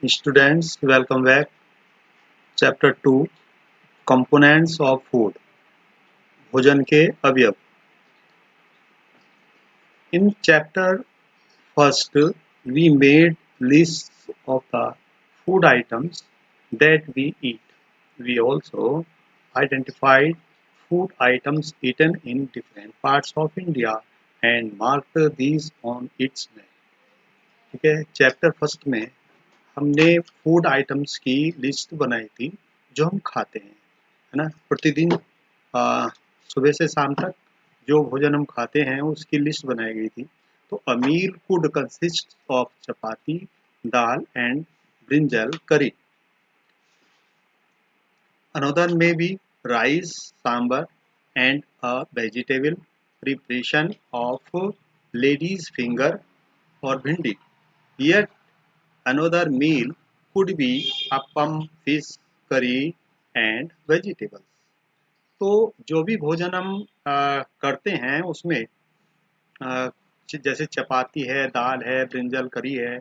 Students, welcome back. Chapter 2 Components of Food भोजन के अवयव. In chapter first, we made lists of the food items that we eat. We also identified food items eaten in different parts of India and marked these on its map. ठीक है, chapter first में हमने food items की list बनाई थी जो हम खाते हैं, है ना. प्रतिदिन सुबह से शाम तक जो भोजन हम खाते हैं उसकी लिस्ट बनाई गई थी. तो a meal could consist of chapati, dal and brinjal curry. Another may be rice, sambar and a vegetable preparation of ladies finger or bhindi. Yet another meal could be appam, fish, curry and vegetables. तो जो भी भोजन हम करते हैं उसमें जैसे चपाती है, दाल है, ब्रिंजल करी है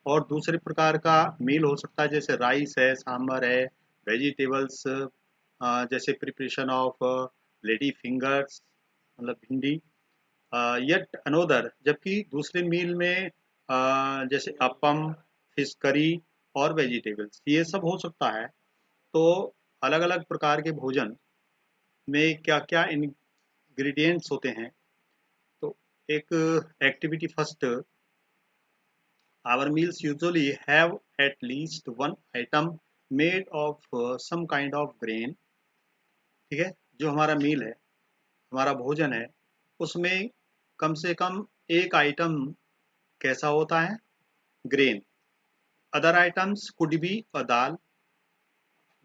और दूसरे प्रकार का मील हो सकता है जैसे राइस है, सांभर है, वेजिटेबल्स जैसे प्रिपरेशन ऑफ लेडी फिंगर्स मतलब भिंडी. येट अनोदर जबकि दूसरे मील में जैसे अपम, फिश करी और वेजिटेबल्स ये सब हो सकता है. तो अलग अलग प्रकार के भोजन में क्या क्या इंग्रेडिएंट्स होते हैं. तो एक activity first, our meals usually have at least one item made of some kind of grain. ठीक है, जो हमारा मील है, हमारा भोजन है, उसमें कम से कम एक आइटम कैसा होता है, grain. Other items could be a dal,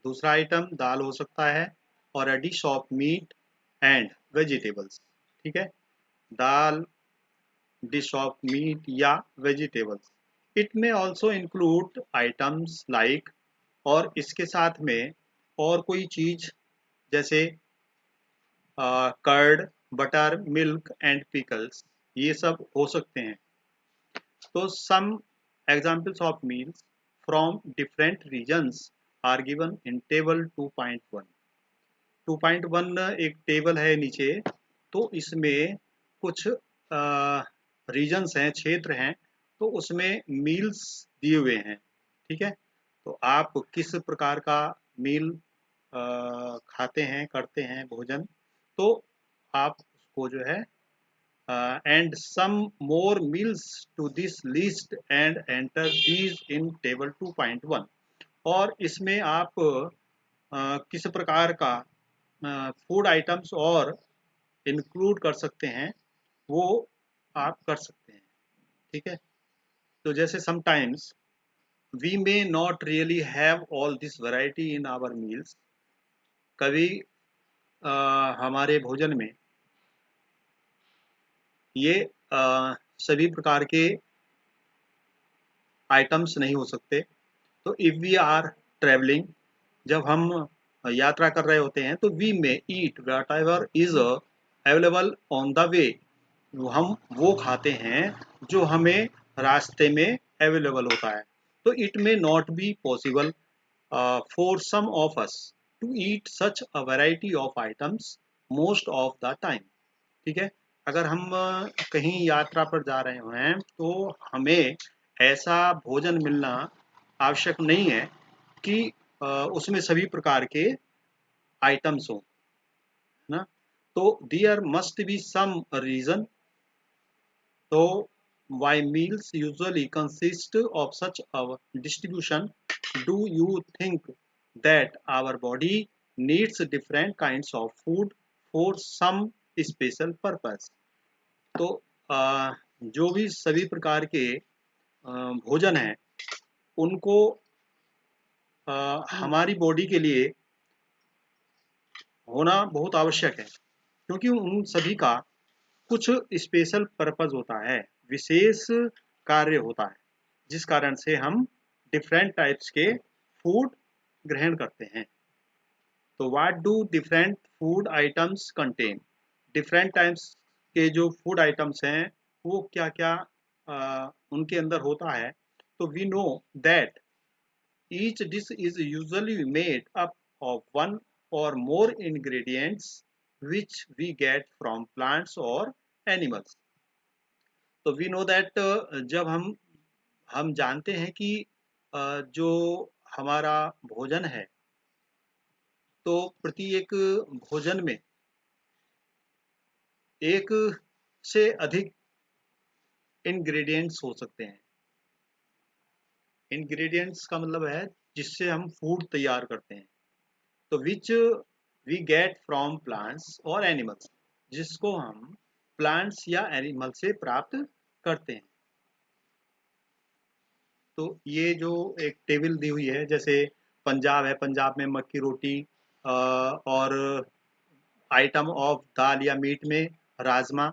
दूसरा आइटम दाल हो सकता है और a dish of meat and vegetables. ठीक है, दाल, डिश ऑफ मीट या vegetables. It may also include items like, और इसके साथ में और कोई चीज जैसे curd, butter, milk and pickles, ये सब हो सकते हैं. तो some examples of meals from different regions are given in table 2.1. 2.1 एक टेबल है नीचे. तो इसमें कुछ रीजन्स हैं, क्षेत्र हैं, तो उसमें मील्स दिए हुए हैं. ठीक है, तो आप किस प्रकार का मील खाते हैं, करते हैं भोजन, तो आप उसको जो है and some more meals to this list and enter these in table 2.1. और इसमें आप किस प्रकार का फूड आइटम्स और इंक्लूड कर सकते हैं वो आप कर सकते हैं. ठीक है, तो जैसे sometimes we may not really have all this variety in our meals. कभी हमारे भोजन में ये सभी प्रकार के आइटम्स नहीं हो सकते. तो इफ़ वी आर ट्रैवलिंग, जब हम यात्रा कर रहे होते हैं तो वी में eat what ever is available on the way. हम वो खाते हैं जो हमें रास्ते में अवेलेबल होता है. तो it may not be possible for some of us to eat such a variety of items most of the time. ठीक है, अगर हम कहीं यात्रा पर जा रहे हैं तो हमें ऐसा भोजन मिलना आवश्यक नहीं है कि उसमें सभी प्रकार के आइटम्स हों, है ना. तो there must be some reason. तो why meals usually consist of such a distribution? Do you think that our body needs different kinds of food for some special purpose? तो जो भी सभी प्रकार के भोजन हैं उनको हमारी बॉडी के लिए होना बहुत आवश्यक है, क्योंकि उन सभी का कुछ स्पेशल पर्पस होता है, विशेष कार्य होता है, जिस कारण से हम डिफरेंट टाइप्स के फूड ग्रहण करते हैं. तो what do different food items contain. Different types के जो फूड आइटम्स हैं वो क्या क्या उनके अंदर होता है. तो we know that Each dish is usually made up of one or more ingredients which we get from plants or animals. तो वी नो दैट जब हम जानते हैं कि जो हमारा भोजन है, तो प्रति एक भोजन में एक से अधिक इंग्रेडिएंट्स हो सकते हैं। इंग्रेडिएंट्स का मतलब है जिससे हम फूड तैयार करते हैं। तो which we get from plants और एनिमल्स, जिसको हम प्लांट्स या एनिमल से प्राप्त करते हैं। तो ये जो एक टेबल दी हुई है, जैसे पंजाब है, पंजाब में मक्की रोटी, और आइटम ऑफ दाल या मीट में राजमा,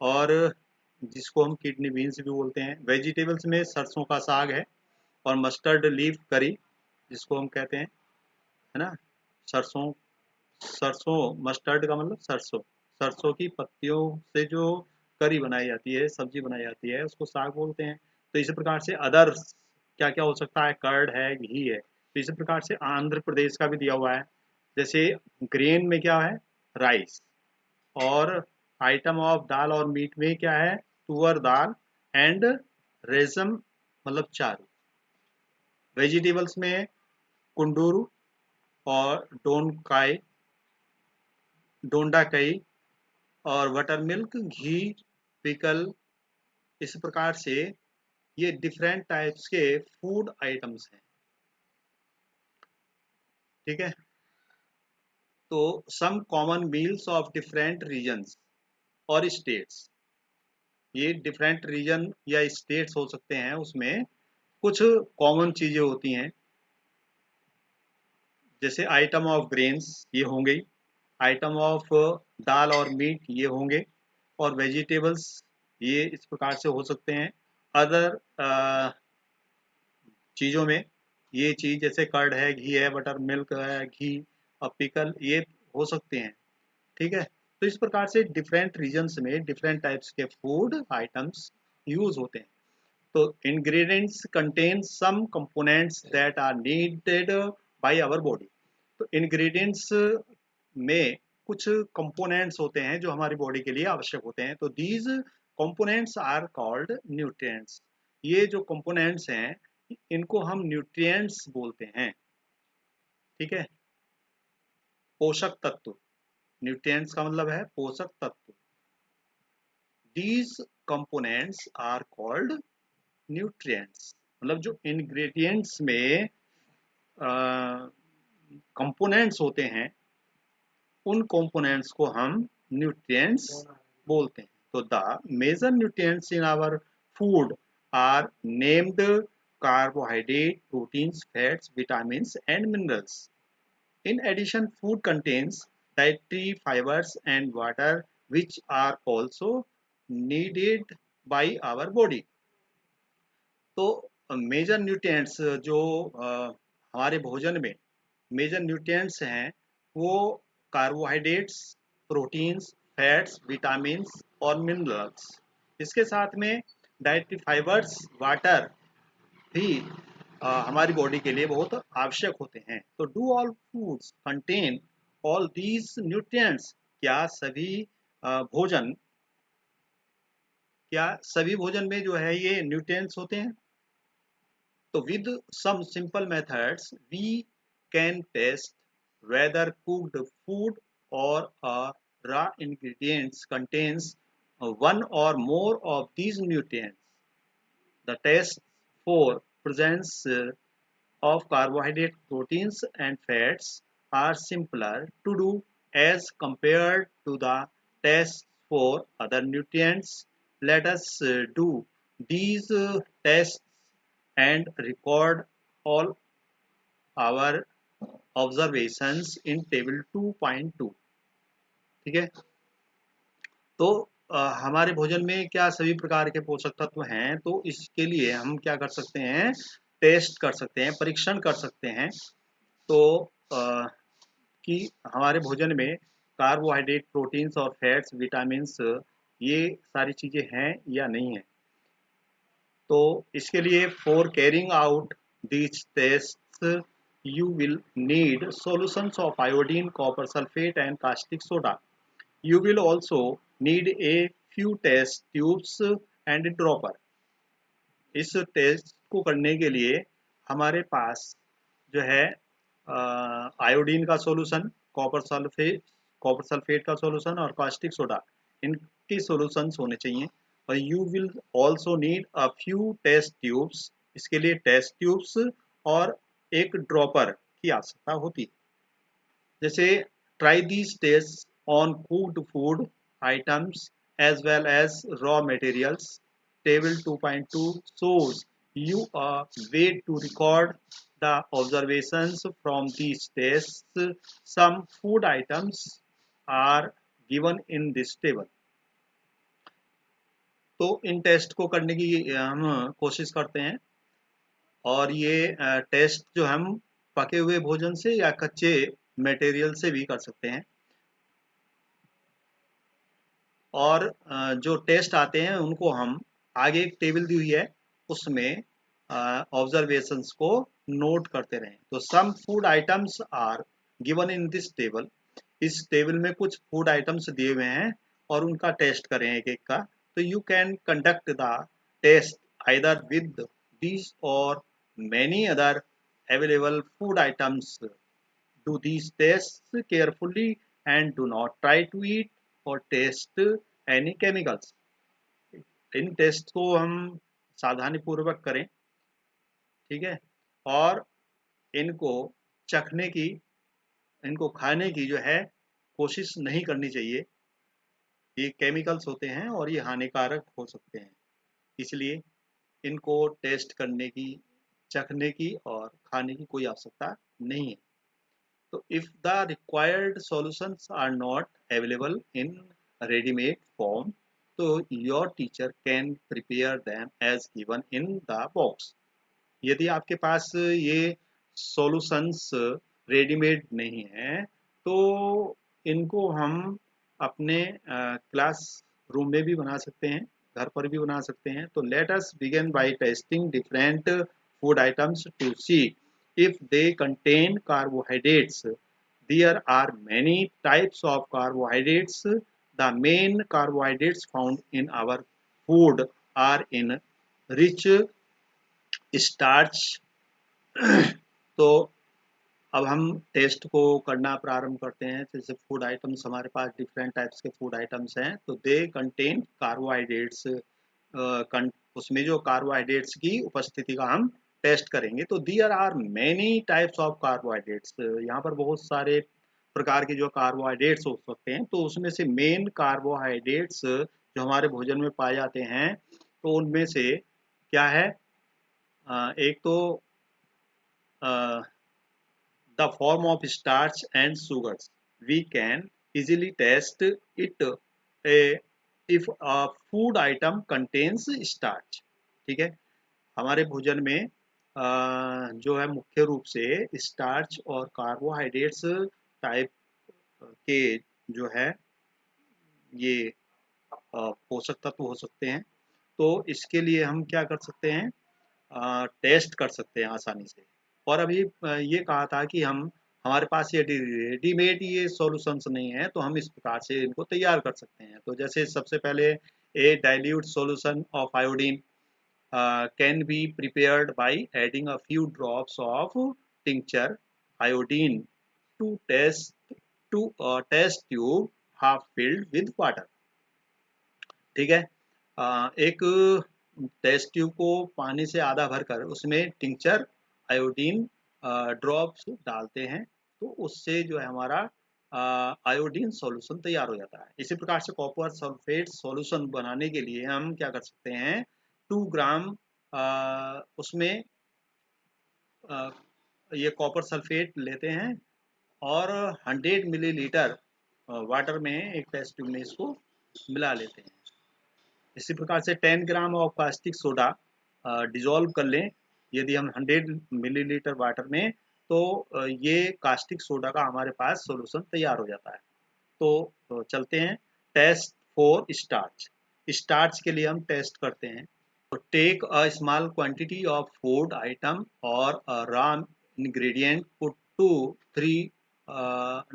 और जिसको हम किडनी बीन्स भी बोलते हैं। वेजिटेबल्स में सरसों का साग है, और मस्टर्ड लीफ करी जिसको हम कहते हैं, है ना। सरसों, सरसों मस्टर्ड का मतलब सरसों, सरसों की पत्तियों से जो करी बनाई जाती है, सब्जी बनाई जाती है, उसको साग बोलते हैं। तो इसी प्रकार से अदर्स क्या क्या हो सकता है, कर्ड है, घी है। तो इसी प्रकार से आंध्र प्रदेश का भी दिया हुआ है। जैसे ग्रेन में क्या है, राइस, और आइटम ऑफ दाल और मीट में क्या है, तुअर दाल एंड रेजम मतलब चारू। वेजिटेबल्स में कुंडूरू और डोनकाई, डोंडा कई, और बटर मिल्क, घी, पिकल। इस प्रकार से ये डिफरेंट टाइप्स के फूड आइटम्स हैं। ठीक है। तो some common meals of different regions और स्टेट्स, ये डिफरेंट रीजन या स्टेट्स हो सकते हैं, उसमें कुछ कॉमन चीजें होती हैं। जैसे आइटम ऑफ ग्रेन्स ये होंगे, आइटम ऑफ दाल और मीट ये होंगे, और वेजिटेबल्स ये इस प्रकार से हो सकते हैं। अदर चीज़ों में ये चीज़ जैसे कर्ड है, घी है, बटर मिल्क है, घी और पिकल, ये हो सकते हैं। ठीक है। तो इस प्रकार से डिफरेंट रीजन्स में डिफरेंट टाइप्स के फूड आइटम्स यूज होते हैं। तो ingredients contain some components that are needed by our body. तो इंग्रेडिएंट्स में कुछ कंपोनेंट्स होते हैं जो हमारी बॉडी के लिए आवश्यक होते हैं। तो these components are called nutrients. ये जो कंपोनेंट्स हैं, इनको हम न्यूट्रिएंट्स बोलते हैं। ठीक है। पोषक तत्व, न्यूट्रिएंट्स का मतलब है पोषक तत्व। These components are called nutrients, मतलब जो इंग्रेडिएंट्स में कंपोनेंट्स होते हैं, उन कंपोनेंट्स को हम न्यूट्रिएंट्स बोलते हैं। तो the major nutrients in our food are named carbohydrate, proteins, fats, vitamins and minerals. In addition, food contains dietary fibers and water which are also needed by our body. तो major nutrients जो हमारे भोजन में major nutrients हैं, वो carbohydrates, proteins, fats, vitamins और minerals. इसके साथ में डाइटरी फाइबर्स, वाटर भी हमारी बॉडी के लिए बहुत आवश्यक होते हैं। तो do all foods contain all these nutrients, क्या सभी भोजन, क्या सभी भोजन में जो है ये न्यूट्रिएंट्स होते हैं? तो with some simple methods we can test whether cooked food और raw ingredients contains one or more of these nutrients. The test for presence of carbohydrate, proteins and fats are simpler to do as compared to the tests for other nutrients. Let us do these tests and record all our observations in table 2.2. ठीक है। तो हमारे भोजन में क्या सभी प्रकार के पोषक तत्व हैं? तो इसके लिए हम क्या कर सकते हैं, टेस्ट कर सकते हैं, परीक्षण कर सकते हैं। तो कि हमारे भोजन में कार्बोहाइड्रेट, प्रोटीन्स और फैट्स, विटामिन्स, ये सारी चीज़ें हैं या नहीं है। तो इसके लिए for carrying out these tests, you will need solutions of iodine, copper sulfate, and caustic soda. You will also need a few test tubes and a dropper. इस टेस्ट को करने के लिए हमारे पास जो है आयोडीन का सॉल्यूशन, कॉपर सल्फेट का सॉल्यूशन और कास्टिक सोडा, इनके सॉल्यूशंस होने चाहिए। और you will also need a few test tubes, इसके लिए टेस्ट ट्यूब्स और एक ड्रॉपर की आवश्यकता होती है। जैसे try these tests on cooked food items as well as raw materials. Table 2.2 shows you a way to record the observations from these tests. Some food items are given in this table. तो इन test को करने की हम कोशिश करते हैं, और ये टेस्ट जो हम पके हुए भोजन से या कच्चे मटेरियल से भी कर सकते हैं। और जो टेस्ट आते हैं उनको हम आगे एक टेबल दी हुई है, उसमें ऑब्जर्वेशंस को नोट करते रहें। तो some food items are given in this table, इस टेबल में कुछ फूड आइटम्स दिए हुए हैं और उनका टेस्ट करें एक एक का। तो you can conduct the test either with this or many other available food items. Do these tests carefully and do not try to eat or taste any chemicals. इन टेस्ट को हम सावधानी पूर्वक करें, ठीक है, और इनको चखने की, इनको खाने की जो है कोशिश नहीं करनी चाहिए। ये केमिकल्स होते हैं और ये हानिकारक हो सकते हैं, इसलिए इनको टेस्ट करने की, चखने की और खाने की कोई आवश्यकता नहीं है। So if the required solutions are not available in ready-made form, so your teacher can prepare them as given in the box. यदि आपके पास ये सॉल्यूशंस रेडीमेड नहीं है, तो इनको हम अपने क्लास रूम में भी बना सकते हैं, घर पर भी बना सकते हैं। तो let us begin by testing different food items to see if they contain carbohydrates. There are many types of carbohydrates. The main carbohydrates found in our food are in rich starch. तो अब हम test को करना प्रारंभ करते हैं। जैसे food items हमारे पास डिफरेंट टाइप्स के फूड आइटम्स हैं, तो दे कंटेन कार्बोहाइड्रेट्स, उसमें जो कार्बोहाइड्रेट्स की उपस्थिति का हम टेस्ट करेंगे। तो there are many types of carbohydrates, यहाँ पर बहुत सारे प्रकार के जो कार्बोहाइड्रेट्स हो सकते हैं। तो उसमें से मेन कार्बोहाइड्रेट्स जो हमारे भोजन में पाए जाते हैं, तो उनमें से क्या है, एक तो the form of starch and sugars. We can easily test it if a food item contains starch. ठीक है, हमारे भोजन में जो है मुख्य रूप से स्टार्च और कार्बोहाइड्रेट्स टाइप के जो है ये पोषक तत्व हो सकते हैं। तो इसके लिए हम क्या कर सकते हैं, टेस्ट कर सकते हैं आसानी से। और अभी ये कहा था कि हम, हमारे पास ये रेडीमेड ये सॉल्यूशंस नहीं है, तो हम इस प्रकार से इनको तैयार कर सकते हैं। तो जैसे सबसे पहले a dilute solution of iodine can be prepared by adding a few drops of tincture iodine to test tube half filled with water. ठीक है, एक टेस्ट ट्यूब को पानी से आधा भरकर उसमें टिंचर आयोडीन ड्रॉप्स डालते हैं, तो उससे जो है हमारा आयोडीन सॉल्यूशन तैयार हो जाता है। इसी प्रकार से कॉपर सल्फेट सॉल्यूशन बनाने के लिए हम क्या कर सकते हैं, 2 ग्राम उसमें ये कॉपर सल्फेट लेते हैं और 100 मिलीलीटर वाटर में एक टेस्ट ट्यूब में इसको मिला लेते हैं। इसी प्रकार से 10 gram of caustic soda dissolve कर लें यदि हम 100 मिलीलीटर वाटर में, तो ये कास्टिक सोडा का हमारे पास सॉल्यूशन तैयार हो जाता है। तो चलते हैं टेस्ट फॉर स्टार्च। स्टार्च के लिए हम टेस्ट करते हैं। तो take a small quantity of food item और a raw ingredient, put 2-3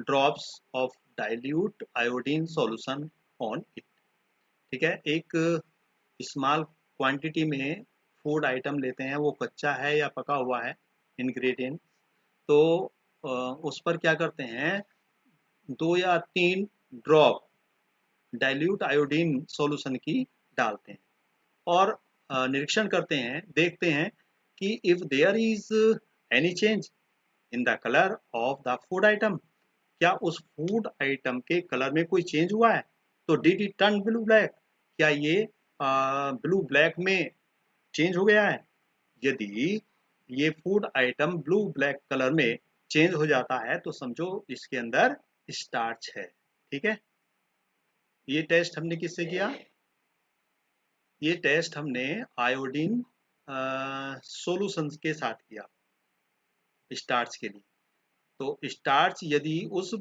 drops of dilute iodine solution on it. ठीक है, एक स्मॉल क्वांटिटी में फूड आइटम लेते हैं, वो कच्चा है या पका हुआ है इंग्रेडिएंट, तो उस पर क्या करते हैं, 2 या 3 ड्रॉप डाइल्यूट आयोडीन सॉल्यूशन की डालते हैं और निरीक्षण करते हैं, देखते हैं कि if there is any change in the colour of the food item, क्या उस फूड आइटम के कलर में कोई चेंज हुआ है, तो did it turn blue black, क्या ये ब्लू ब्लैक में चेंज हो गया है। यदि ये food item blue black colour में चेंज हो जाता है तो समझो इसके अंदर स्टार्च है। ठीक है, ये टेस्ट हमने किससे किया, ये टेस्ट हमने आयोडीन सॉल्यूशंस के साथ किया स्टार्च के लिए। तो स्टार्च यदि उस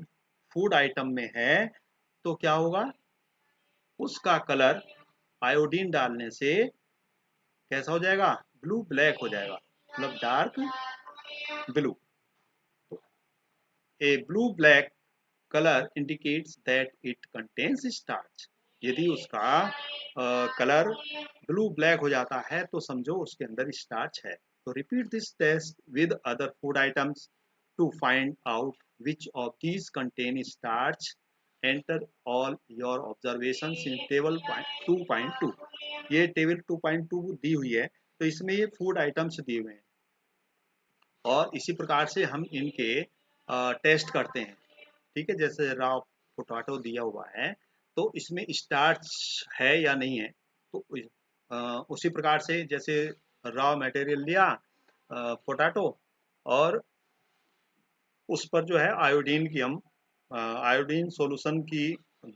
फूड आइटम में है तो क्या होगा, उसका कलर आयोडीन डालने से कैसा हो जाएगा, ब्लू ब्लैक हो जाएगा, मतलब dark blue. A blue black colour indicates that it contains starch, यदि उसका कलर ब्लू ब्लैक हो जाता है तो समझो उसके अंदर स्टार्च है। तो repeat this test with other food items to find out which of these contain starch, enter all your observations in table 2.2। ये टेबल 2.2 दी हुई है, तो इसमें ये फूड आइटम्स दिए हुए हैं और इसी प्रकार से हम इनके टेस्ट करते हैं। ठीक है, जैसे रॉ पोटैटो दिया हुआ है तो इसमें स्टार्च है या नहीं है, तो उसी प्रकार से जैसे रॉ मटेरियल लिया पोटैटो और उस पर जो है आयोडीन की हम आयोडीन सॉल्यूशन की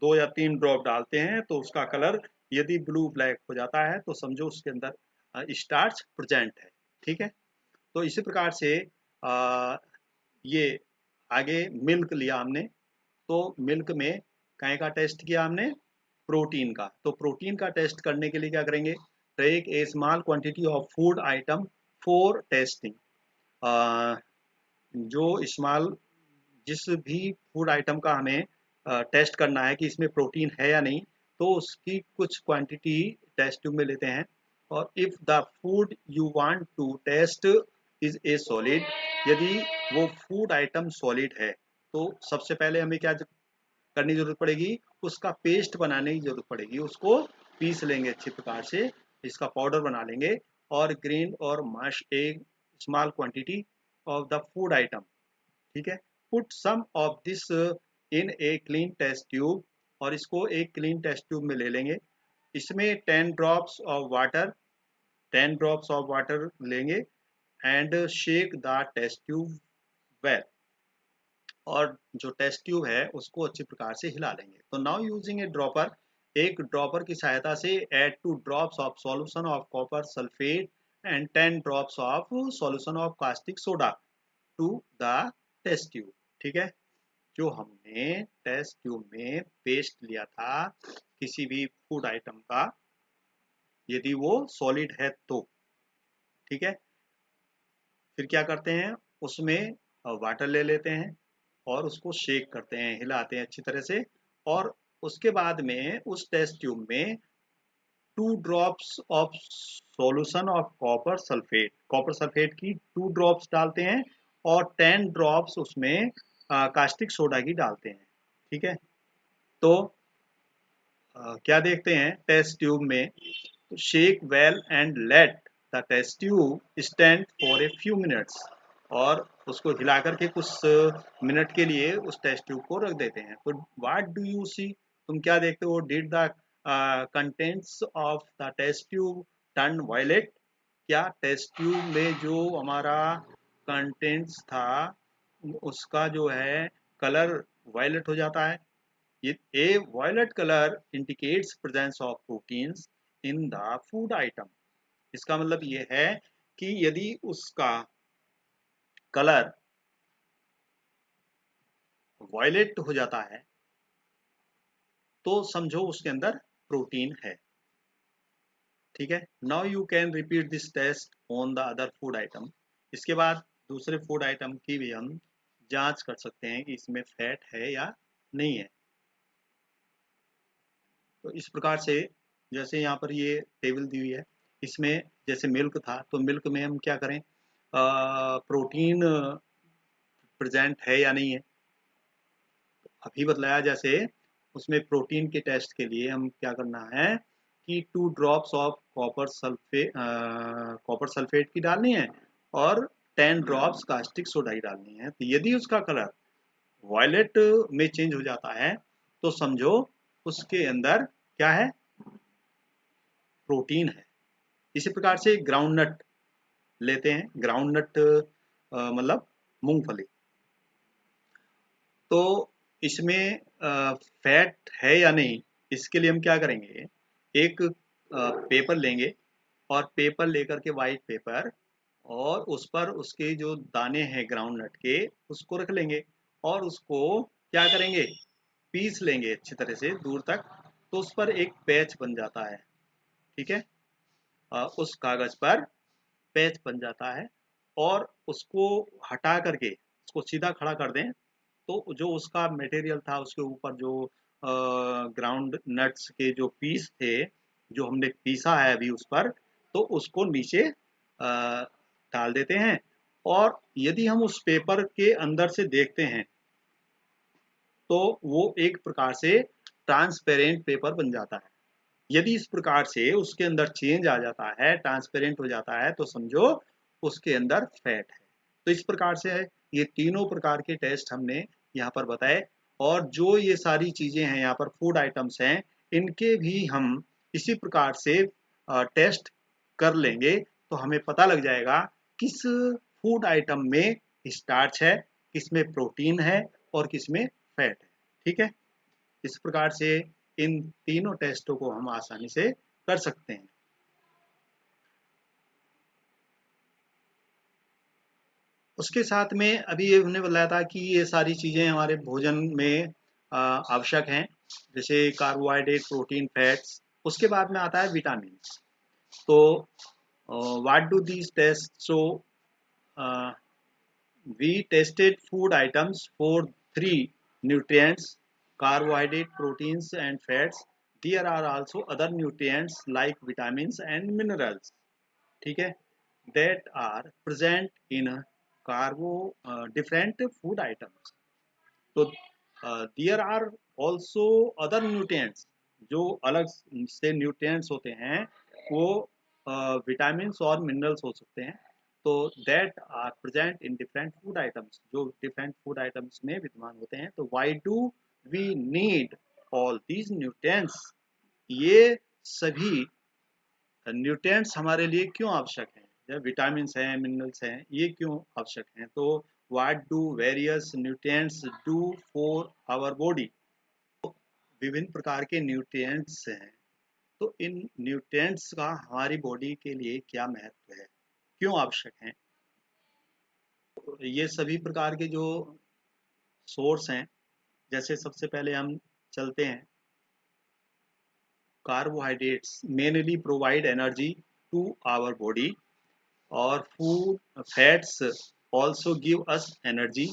2 या 3 ड्रॉप डालते हैं तो उसका कलर यदि ब्लू ब्लैक हो जाता है तो समझो उसके अंदर स्टार्च प्रेजेंट है। ठीक है, तो इसी प्रकार से आ, ये आगे मिल्क लिया हमने, तो मिल्क में कहीं का टेस्ट किया हमने, प्रोटीन का। तो प्रोटीन का टेस्ट करने के लिए क्या करेंगे, take a small quantity of food item for testing. जो स्मॉल जिस भी फूड आइटम का हमें टेस्ट करना है कि इसमें प्रोटीन है या नहीं, तो उसकी कुछ क्वांटिटी टेस्ट ट्यूब में लेते हैं और if the food you want to test is a solid, यदि वो फूड आइटम सॉलिड है तो सबसे पहले हमें क्या करने की जरूरत पड़ेगी, उसका पेस्ट बनाने की जरूरत पड़ेगी, उसको पीस लेंगे अच्छी प्रकार से, इसका पाउडर बना लेंगे और ग्रेन और मश एक small quantity of the food item. ठीक है, put some of this in a clean test tube, और इसको एक क्लीन टेस्ट ट्यूब में ले लेंगे, इसमें 10 ड्रॉप्स ऑफ वाटर लेंगे and shake the test tube well, और जो टेस्ट ट्यूब है उसको अच्छी प्रकार से हिला लेंगे। तो नाउ यूजिंग ए ड्रॉपर, एक ड्रॉपर की सहायता से add 2 drops of solution of copper sulphate and 10 drops of solution of caustic soda to the test tube. ठीक है, जो हमने टेस्ट ट्यूब में पेस्ट लिया था किसी भी फूड आइटम का, यदि वो सॉलिड है तो ठीक है, फिर क्या करते हैं, उसमें वाटर ले लेते हैं और उसको शेक करते हैं, हिलाते हैं अच्छी तरह से, और उसके बाद में उस टेस्ट ट्यूब में 2 drops of solution of copper sulphate की 2 ड्रॉप्स डालते हैं और 10 ड्रॉप्स उसमें कास्टिक सोडा की डालते हैं। ठीक है, तो क्या देखते हैं टेस्ट ट्यूब में, shake well and let the test tube stand for a few minutes, और उसको हिला करके कुछ मिनट के लिए उस टेस्ट ट्यूब को रख देते हैं। तो व्हाट डू यू सी, तुम क्या देखते हो, did the contents of the test tube turn violet, क्या टेस्ट ट्यूब में जो हमारा कंटेंट्स था उसका जो है कलर वायलेट हो जाता है। A violet color indicates presence of proteins in the food item। इसका मतलब ये है कि यदि उसका कलर वायलेट हो जाता है तो समझो उसके अंदर प्रोटीन है। ठीक है। Now you can repeat this test on the other food item. इसके बाद दूसरे फूड आइटम की भी हम जांच कर सकते हैं कि इसमें फैट है या नहीं है। तो इस प्रकार से जैसे यहाँ पर ये टेबल दी हुई है, इसमें जैसे मिल्क था तो मिल्क में हम क्या करें, प्रोटीन प्रेजेंट है या नहीं है। अभी बतलाया जैसे उसमें प्रोटीन के टेस्ट के लिए हम क्या करना है कि 2 ड्रॉप्स ऑफ कॉपर सल्फेट की डालनी है और 10 ड्रॉप्स कास्टिक सोडा की डालनी है। तो यदि उसका कलर वॉयलेट में चेंज हो जाता है तो समझो उसके अंदर क्या है, प्रोटीन है। इसी प्रकार से ग्राउंड नट लेते हैं, ग्राउंड नट मतलब मूंगफली। तो इसमें फैट है या नहीं, इसके लिए हम क्या करेंगे, एक पेपर लेंगे और पेपर लेकर के वाइट पेपर, और उस पर उसके जो दाने हैं ग्राउंड नट के उसको रख लेंगे और उसको क्या करेंगे, पीस लेंगे अच्छी तरह से दूर तक। तो उस पर एक पैच बन जाता है। ठीक है। उस कागज पर पैच बन जाता है और उसको हटा करके उसको सीधा खड़ा कर दें तो जो उसका मटेरियल था उसके ऊपर जो ग्राउंड नट्स के जो पीस थे जो हमने पीसा है अभी उस पर, तो उसको नीचे डाल देते हैं। और यदि हम उस पेपर के अंदर से देखते हैं तो वो एक प्रकार से ट्रांसपेरेंट पेपर बन जाता है। यदि इस प्रकार से उसके अंदर चेंज आ जाता है, ट्रांसपेरेंट हो जाता है, तो समझो उसके अंदर फैट है। तो इस प्रकार से है, ये तीनों प्रकार के टेस्ट हमने यहाँ पर बताए। और जो ये सारी चीजें हैं यहाँ पर फूड आइटम्स हैं, इनके भी हम इसी प्रकार से टेस्ट कर लेंगे तो हमें पता लग जाएगा किस फूड आइटम में स्टार्च है, किसमें प्रोटीन है और किसमें फैट है। ठीक है। इस प्रकार से इन तीनों टेस्टों को हम आसानी से कर सकते हैं। उसके साथ में अभी ये हमने बताया था कि ये सारी चीजें हमारे भोजन में आवश्यक हैं, जैसे कार्बोहाइड्रेट, प्रोटीन, फैट्स। उसके बाद में आता है विटामिन। तो what do these test show? We tested food items for three nutrients: carbohydrate, proteins, and fats. There are also other nutrients like vitamins and minerals. ठीक है, that are present in different food items. तो there are also other nutrients, जो अलग से nutrients होते हैं वो vitamin और मिनरल्स हो सकते हैं। तो that are present in different food items, जो डिफरेंट फूड आइटम्स में विद्यमान होते हैं। तो why do we need all these nutrients? ये सभी न्यूट्रिएंट्स हमारे लिए क्यों आवश्यक हैं, जब विटामिन हैं, मिनरल्स हैं, ये क्यों आवश्यक हैं? तो what do various nutrients do for our body? विभिन्न प्रकार के न्यूट्रिएंट्स हैं, तो इन न्यूट्रिएंट्स का हमारी बॉडी के लिए क्या महत्व है, क्यों आवश्यक है? तो ये सभी प्रकार के जो सोर्स हैं, जैसे सबसे पहले हम चलते हैं, carbohydrates mainly provide energy to our body, और food fats also give us energy.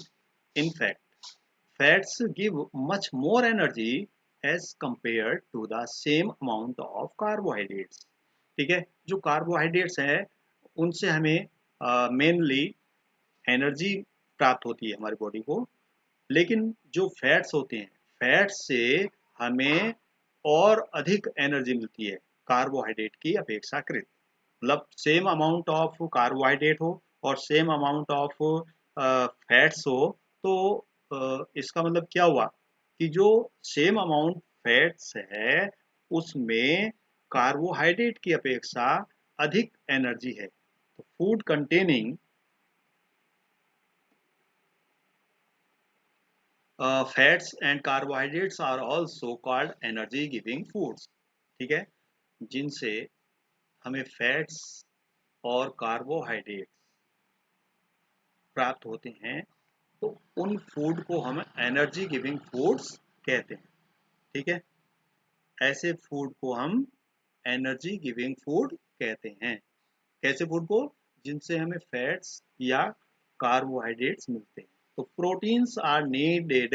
In fact, fats give much more energy as compared to the same amount of carbohydrates. ठीक है, जो कार्बोहाइड्रेट्स हैं उनसे हमें मेनली एनर्जी प्राप्त होती है हमारी बॉडी को, लेकिन जो फैट्स होते हैं, फैट्स से हमें और अधिक एनर्जी मिलती है कार्बोहाइड्रेट की अपेक्षाकृत। मतलब सेम अमाउंट ऑफ कार्बोहाइड्रेट हो और सेम अमाउंट ऑफ फैट्स हो, तो इसका मतलब क्या हुआ कि जो सेम अमाउंट फैट्स है उसमें कार्बोहाइड्रेट की अपेक्षा अधिक एनर्जी है। तो food containing fats and carbohydrates are also called energy giving foods. ठीक है, जिनसे हमें फैट्स और कार्बोहाइड्रेट्स प्राप्त होते हैं, तो उन फूड को हम एनर्जी गिविंग फूड्स कहते हैं। ठीक है, ऐसे फूड को हम एनर्जी गिविंग फूड कहते हैं। कैसे फूड को? जिनसे हमें फैट्स या कार्बोहाइड्रेट्स मिलते हैं। तो proteins are needed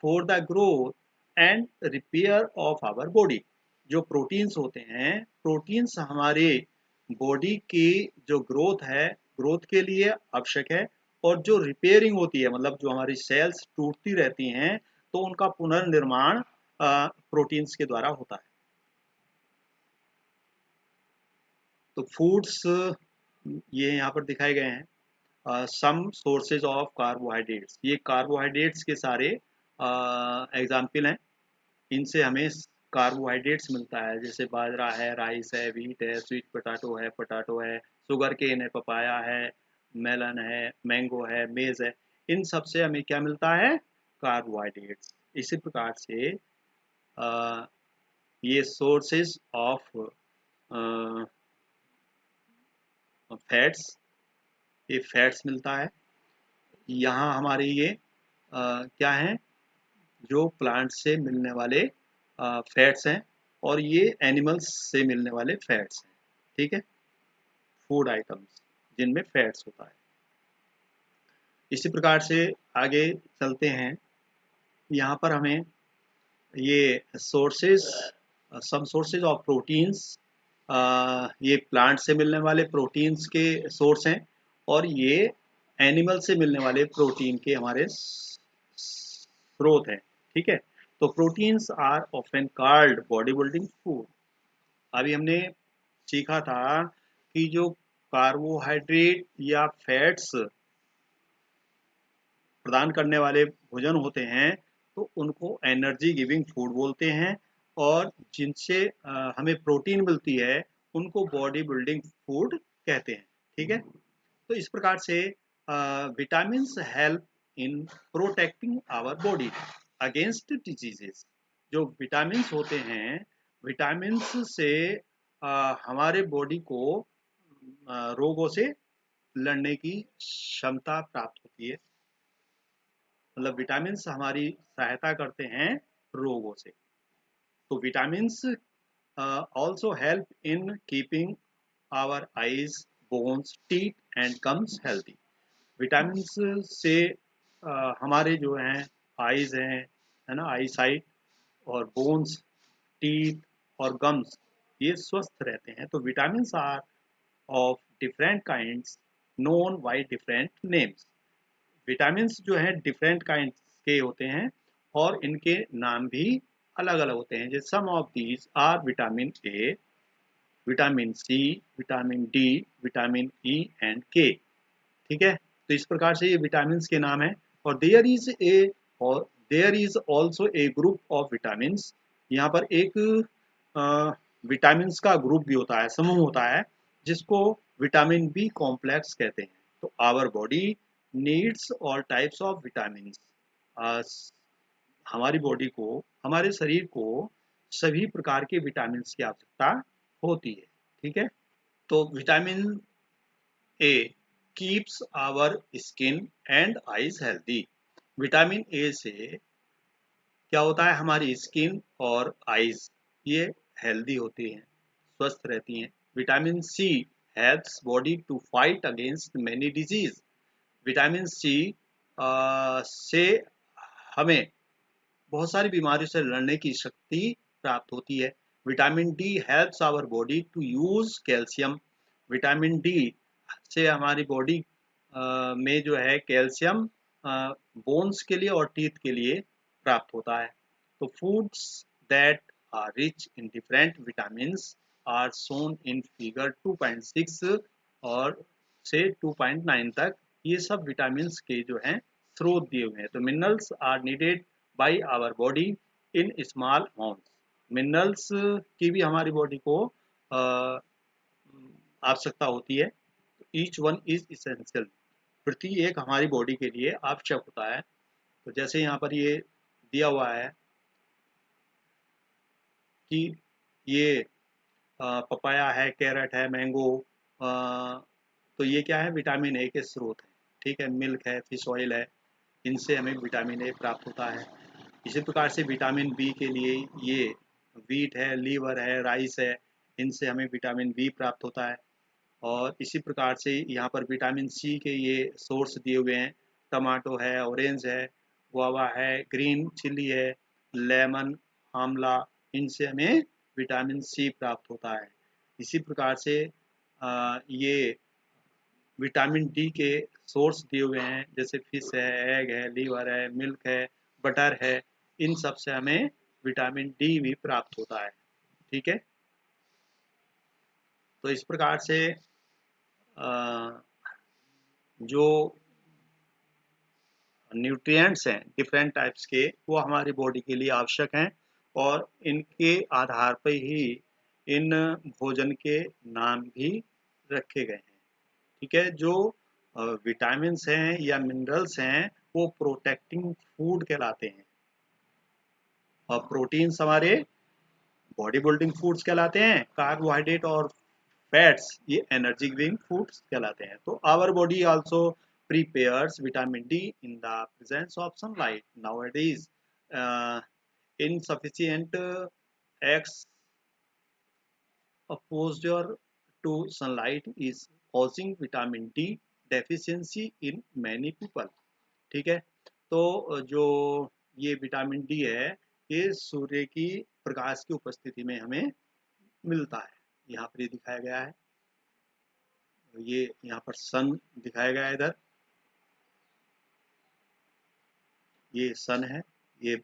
for the growth and repair of our body. जो प्रोटीन्स होते हैं, प्रोटीन्स हमारे बॉडी की जो ग्रोथ है, ग्रोथ के लिए आवश्यक है। और जो रिपेयरिंग होती है, मतलब जो हमारी सेल्स टूटती रहती हैं, तो उनका पुनर्निर्माण प्रोटीन्स के द्वारा होता है। तो फूड्स ये यहाँ पर दिखाए गए हैं। सम सोर्सेज ऑफ कार्बोहाइड्रेट्स, ये कार्बोहाइड्रेट्स के सारे एग्जाम्पल हैं। इनसे हमें कार्बोहाइड्रेट्स मिलता है, जैसे बाजरा है, राइस है, व्हीट है, स्वीट पोटैटो है, शुगर केन है, पपाया है, मेलन है, मैंगो है, मेज है। इन सब से हमें क्या मिलता है? कार्बोहाइड्रेट्स। इसी प्रकार से ये सोर्सेज ऑफ फैट्स, ये फैट्स मिलता है। यहाँ हमारे ये क्या है? जो प्लांट से मिलने वाले फैट्स हैं, और ये एनिमल्स से मिलने वाले फैट्स हैं। ठीक है, फूड आइटम्स जिनमें फैट्स होता है। इसी प्रकार से आगे चलते हैं। यहाँ पर हमें ये sources, some sources of proteins, ये प्लांट से मिलने वाले प्रोटीन्स के सोर्स हैं, और ये एनिमल से मिलने वाले प्रोटीन के हमारे स्रोत हैं। ठीक है, तो proteins are often called body building food. अभी हमने सीखा था कि जो कार्बोहाइड्रेट या फैट्स प्रदान करने वाले भोजन होते हैं, तो उनको एनर्जी गिविंग फूड बोलते हैं। और जिनसे हमें प्रोटीन मिलती है, उनको बॉडी बिल्डिंग फूड कहते हैं। ठीक है, तो इस प्रकार से vitamins help in protecting our body against diseases. जो विटामिन्स होते हैं, विटामिन्स से हमारे बॉडी को रोगों से लड़ने की क्षमता प्राप्त होती है। मतलब विटामिन्स हमारी सहायता करते हैं रोगों से। तो vitamins also help in keeping our eyes, bones, teeth and gums healthy. Vitamins से हमारे जो हैं आईज हैं, है ना, आई साइट, और बोन्स, टीथ और गम्स, ये स्वस्थ रहते हैं। तो vitamins are of different kinds known by different names. Vitamins जो हैं डिफरेंट काइंड के होते हैं, और इनके नाम भी अलग अलग होते हैं। जैसे some of these are vitamin A, vitamin C, vitamin D, vitamin E and K. ठीक है, तो इस प्रकार से ये विटामिन के नाम है। और there is also a group of vitamin. यहाँ पर एक विटामिन का ग्रुप भी होता है, समूह होता है, जिसको विटामिन बी कॉम्प्लेक्स कहते हैं। तो our body needs all types of vitamin. हमारी बॉडी को, हमारे शरीर को सभी प्रकार के विटामिन की आवश्यकता होती है। ठीक है, तो vitamin A keeps our skin and eyes healthy. Vitamin A से क्या होता है? हमारी स्किन और आईज ये हेल्दी होती हैं, स्वस्थ रहती हैं। Vitamin C helps body to fight against many disease. Vitamin C से हमें बहुत सारी बीमारियों से लड़ने की शक्ति प्राप्त होती है। Vitamin D helps our body to use calcium. Vitamin D से हमारी बॉडी में जो है कैल्शियम बोन्स के लिए और टीथ के लिए प्राप्त होता है। तो foods that are rich in different vitamins are shown in figure 2.6 और से 2.9 तक। ये सब विटामिन्स के जो हैं स्रोत दिए हुए हैं। तो minerals are needed by our body in small amounts. Minerals की भी हमारी बॉडी को आवश्यकता होती है। Each one is essential. प्रति एक हमारी बॉडी के लिए आवश्यक होता है। तो जैसे यहाँ पर ये दिया हुआ है कि ये पपाया है, कैरेट है, मैंगो, तो ये क्या है? विटामिन ए के स्रोत हैं। ठीक है, मिल्क है, फिश ऑयल है, इनसे हमें विटामिन ए प्राप्त होता है। इसी प्रकार से विटामिन बी के लिए ये व्हीट है, लीवर है, राइस है, इनसे हमें विटामिन बी प्राप्त होता है। और इसी प्रकार से यहाँ पर विटामिन सी के ये सोर्स दिए हुए हैं, टमाटो है, ऑरेंज है, गुआवा है, ग्रीन चिली है, लेमन, आंवला, इनसे हमें विटामिन सी प्राप्त होता है। इसी प्रकार से ये विटामिन डी के सोर्स दिए हुए हैं, जैसे फिश है, एग है, लीवर है, मिल्क है, बटर है, इन सब से हमें विटामिन डी भी प्राप्त होता है। ठीक है, तो इस प्रकार से अ, जो न्यूट्रिएंट्स हैं डिफरेंट टाइप्स के, वो हमारी बॉडी के लिए आवश्यक हैं, और इनके आधार पर ही इन भोजन के नाम भी रखे गए हैं। ठीक है, जो विटामिन्स हैं या मिनरल्स हैं वो प्रोटेक्टिंग फूड कहलाते हैं, और प्रोटीन्स हमारे बॉडी बिल्डिंग फूड्स कहलाते हैं, कार्बोहाइड्रेट और फैट्स ये एनर्जी गिविंग फूड्स कहलाते हैं। तो our body also prepares vitamin D in the presence of sunlight. Nowadays, insufficient exposure to sunlight is causing vitamin D deficiency in many people. ठीक है, तो जो ये विटामिन डी है, ये सूर्य की प्रकाश की उपस्थिति में हमें मिलता है। यहाँ पर ये दिखाया गया है, ये यहाँ पर सन दिखाया गया है, इधर ये सन है, ये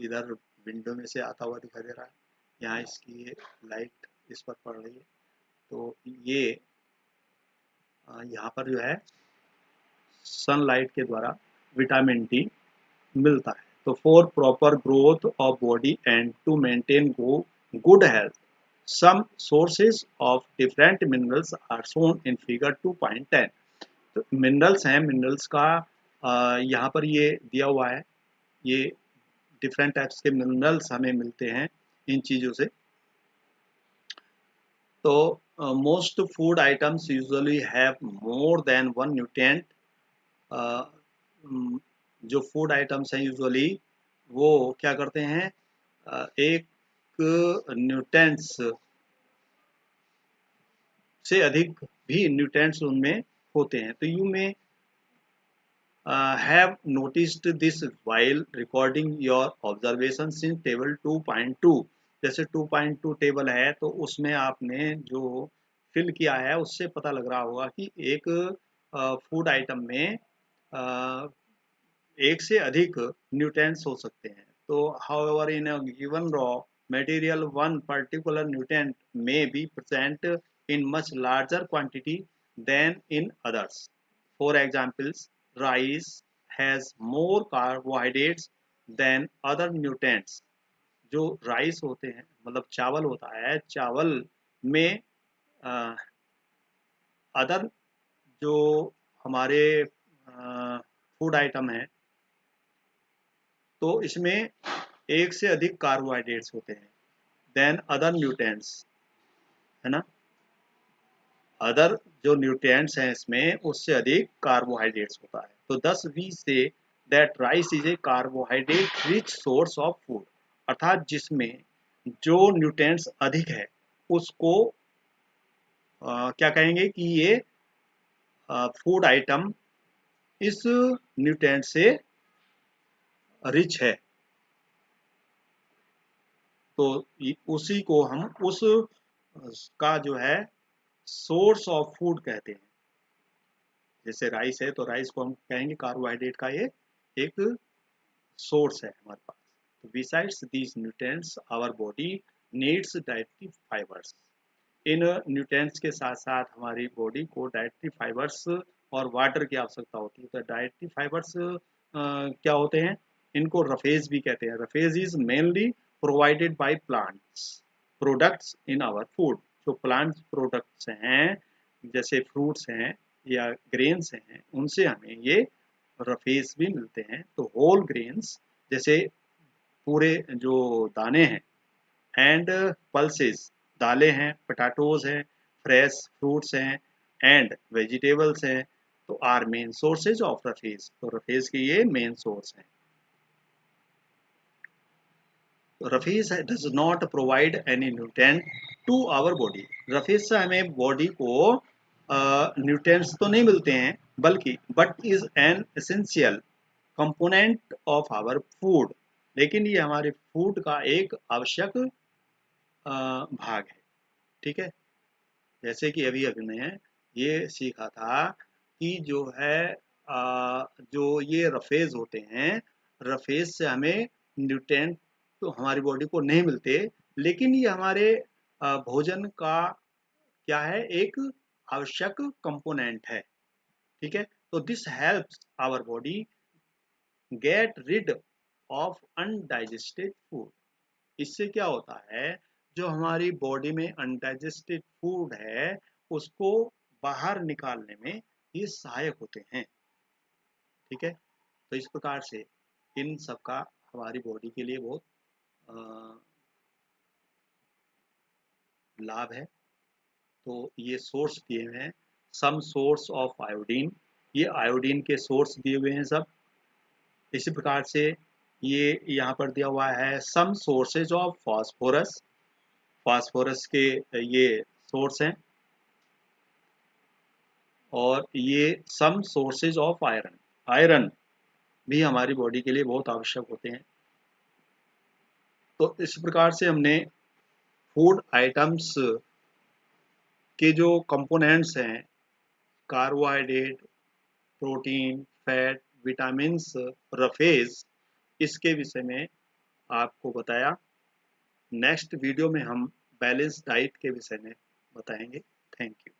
इधर विंडो में से आता हुआ दिखाई दे रहा है, यहाँ इसकी ये लाइट इस पर पड़ रही है। तो ये यहाँ पर जो है सनलाइट के द्वारा विटामिन डी मिलता है। तो for proper growth of body and to maintain good health, some sources of different minerals are shown in figure 2.10। तो मिनरल्स हैं, मिनरल्स का यहाँ पर ये दिया हुआ है, ये डिफरेंट टाइप्स के मिनरल्स हमें मिलते हैं इन चीज़ों से। तो most food items usually have more than one nutrient. जो फूड आइटम्स हैं यूजुअली वो क्या करते हैं, एक न्यूट्रिएंट्स से अधिक भी न्यूट्रिएंट्स उनमें होते हैं। तो यू में have noticed this while recording your observations in table 2.2। जैसे 2.2 टेबल है, तो उसमें आपने जो फिल किया है उससे पता लग रहा होगा कि एक फूड आइटम में एक से अधिक न्यूट्रिएंट्स हो सकते हैं। तो however in a given raw material one particular nutrient may be present in much larger quantity than in others. For examples, rice has more carbohydrates than other nutrients। जो rice होते हैं, मतलब चावल होता है, चावल में अदर जो हमारे फूड आइटम है, तो इसमें एक से अधिक कार्बोहाइड्रेट्स होते हैं देन अदर न्यूट्रिएंट्स, है ना। अदर जो न्यूट्रिएंट्स हैं इसमें उससे अधिक कार्बोहाइड्रेट्स होता है। तो 10 we see that rice is a carbohydrate rich source of food. अर्थात जिसमें जो न्यूट्रिएंट्स अधिक है उसको क्या कहेंगे कि ये फूड आइटम इस न्यूट्रिएंट से रिच है। तो उसी को हम उस का जो है सोर्स ऑफ फूड कहते हैं। जैसे राइस है, तो राइस को हम कहेंगे कार्बोहाइड्रेट का ये एक सोर्स है हमारे पास। तो besides these nutrients our body needs dietary fibres. इन न्यूट्रिएंट्स के साथ साथ हमारी बॉडी को डाइटरी फाइबर्स और वाटर की आवश्यकता होती है। तो डाइटरी फाइबर्स क्या होते हैं, इनको रफेज भी कहते हैं। Roughage is mainly provided by plants products in our food. जो प्लांट प्रोडक्ट्स हैं, जैसे फ्रूट्स हैं या ग्रेन्स हैं, उनसे हमें ये रफेज भी मिलते हैं। तो होल ग्रेन्स जैसे पूरे जो दाने हैं, एंड पल्सेस दालें हैं, पटाटोज हैं, फ्रेश फ्रूट्स हैं, एंड वेजिटेबल्स हैं, तो are main sources of roughage. तो रफेज के ये मेन सोर्स हैं। Roughage does not provide any nutrient to our body. Roughage से हमें बॉडी को न्यूट्रिएंट्स तो नहीं मिलते हैं, बल्कि but is an essential component of our food, लेकिन ये हमारे फूड का एक आवश्यक भाग है। ठीक है, जैसे कि अभी अभी मैं ये सीखा था कि जो है जो ये रफेज होते हैं, रफेज से हमें न्यूट्रिएंट तो हमारी बॉडी को नहीं मिलते, लेकिन ये हमारे भोजन का क्या है, एक आवश्यक कंपोनेंट है। ठीक है, तो this helps our body get rid of undigested food. इससे क्या होता है, जो हमारी बॉडी में अनडाइजेस्टेड फूड है उसको बाहर निकालने में ये सहायक होते हैं। ठीक है, तो इस प्रकार से इन सब का हमारी बॉडी के लिए बहुत अ, लाभ है। तो ये सोर्स दिए हुए हैं, सम सोर्स ऑफ आयोडीन, ये आयोडीन के सोर्स दिए हुए हैं सब। इसी प्रकार से ये यहाँ पर दिया हुआ है some sources of phosphorus, phosphorus के ये सोर्स हैं। और ये some sources of iron, iron भी हमारी बॉडी के लिए बहुत आवश्यक होते हैं। तो इस प्रकार से हमने फूड आइटम्स के जो कंपोनेंट्स हैं, carbohydrate, protein, fat, vitamins, roughage, इसके विषय में आपको बताया। नेक्स्ट वीडियो में हम बैलेंस डाइट के विषय में बताएंगे। Thank you.